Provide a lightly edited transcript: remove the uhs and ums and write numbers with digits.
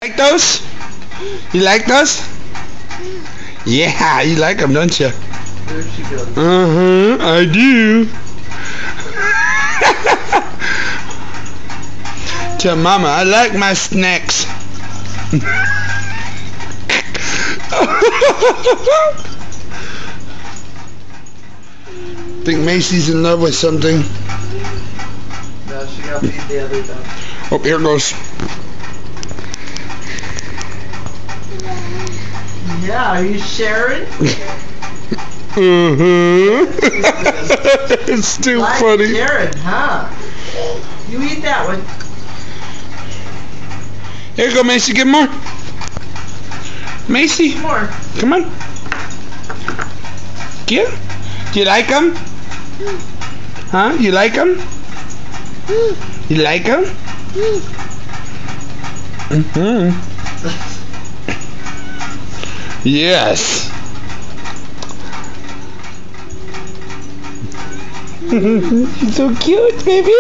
Like those? You like those? Yeah, you like them, don't you? There she goes. I do. Tell Mama, I like my snacks. Think Macy's in love with something. Now she got to feed the other dog. Oh, here it goes. Yeah, are you sharing? It's too Like funny. Sharon, huh? You eat that one. Here you go, Macy. Get more. Macy, More. come on. Get. Do you like them? Huh? You like them? You like them? Yes. You're so cute, baby.